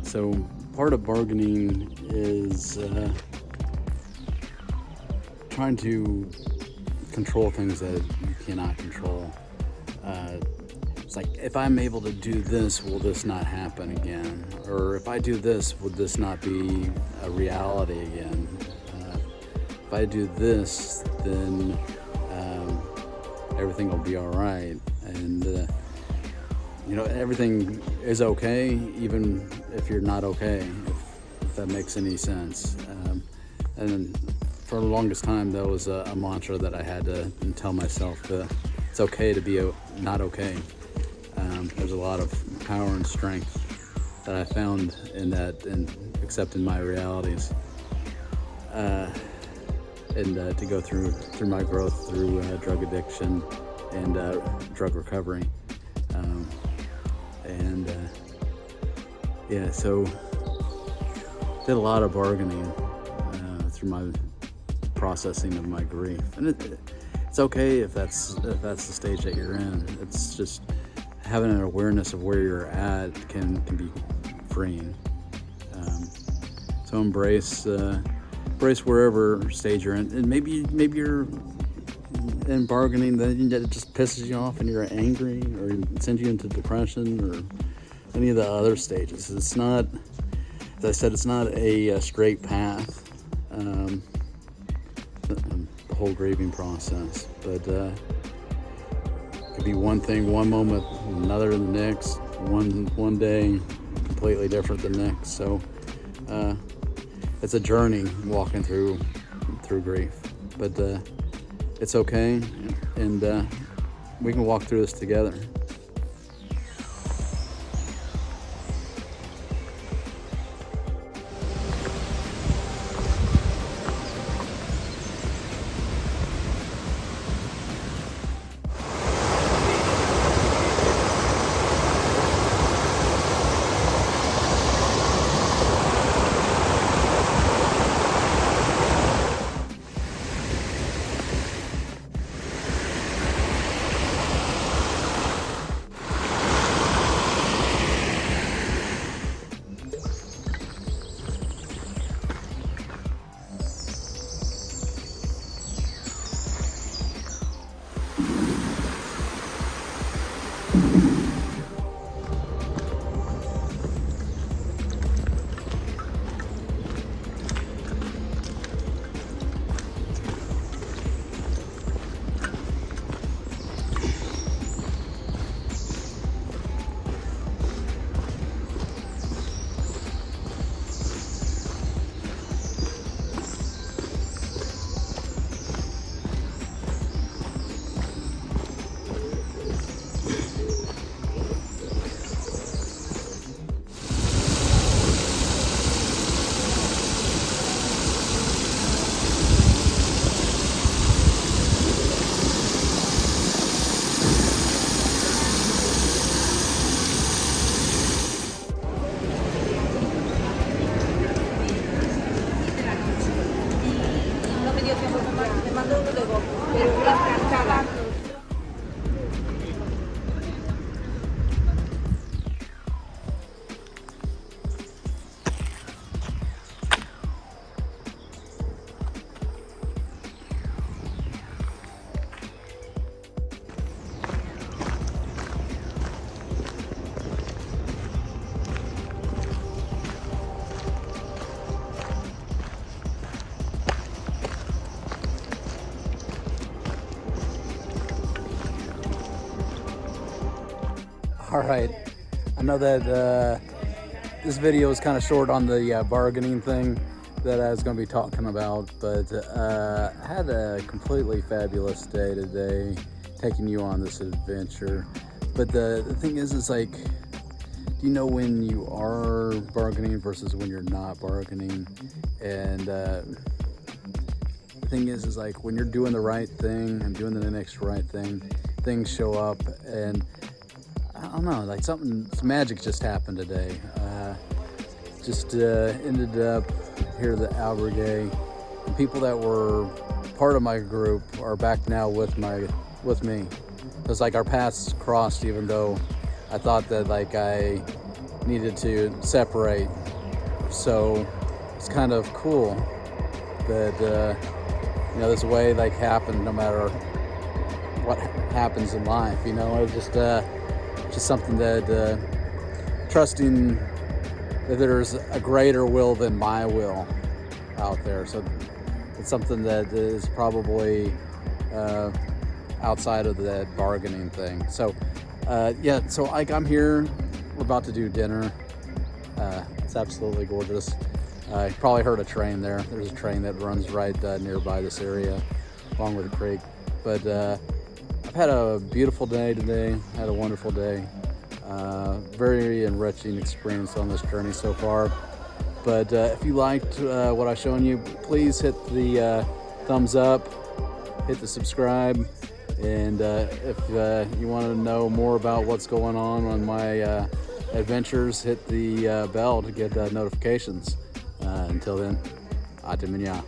So part of bargaining is trying to control things that you cannot control. It's like, if I'm able to do this, will this not happen again? Or if I do this, would this not be a reality again? If I do this, then everything will be all right. And everything is okay, even if you're not okay, if that makes any sense. And for the longest time, that was a mantra that I had to tell myself, that it's okay to be not okay. There's a lot of power and strength that I found in that, and accepting my realities, and to go through my growth through drug addiction and drug recovery. So did a lot of bargaining through my processing of my grief, and it's okay if that's the stage that you're in. It's just having an awareness of where you're at can be freeing. So embrace wherever stage you're in, and maybe you're in bargaining that it just pisses you off and you're angry, or it sends you into depression, or any of the other stages. It's not, as I said, it's not a straight path. The whole grieving process, but it could be one thing one moment, another the next, one day completely different the next. So it's a journey walking through grief, but it's okay, and we can walk through this together. All right, I know that this video is kind of short on the bargaining thing that I was going to be talking about, but I had a completely fabulous day today, taking you on this adventure. But the thing is like, do you know when you are bargaining versus when you're not bargaining? And the thing is like, when you're doing the right thing and doing the next right thing, things show up, and I don't know, like some magic just happened today. Ended up here at the albergue. The people that were part of my group are back now with me. It's like our paths crossed, even though I thought that like I needed to separate. So it's kind of cool that this way like happened no matter what happens in life. It's just something that trusting that there's a greater will than my will out there. So it's something that is probably outside of that bargaining thing. So so I'm here. We're about to do dinner. It's absolutely gorgeous. You probably heard a train there. There's a train that runs right nearby this area, along with the creek. But I've had a beautiful day today. Had a wonderful day. Very enriching experience on this journey so far. But if you liked what I've shown you, please hit the thumbs up, hit the subscribe, and if you want to know more about what's going on my adventures, hit the bell to get notifications. Until then, Ate Minya.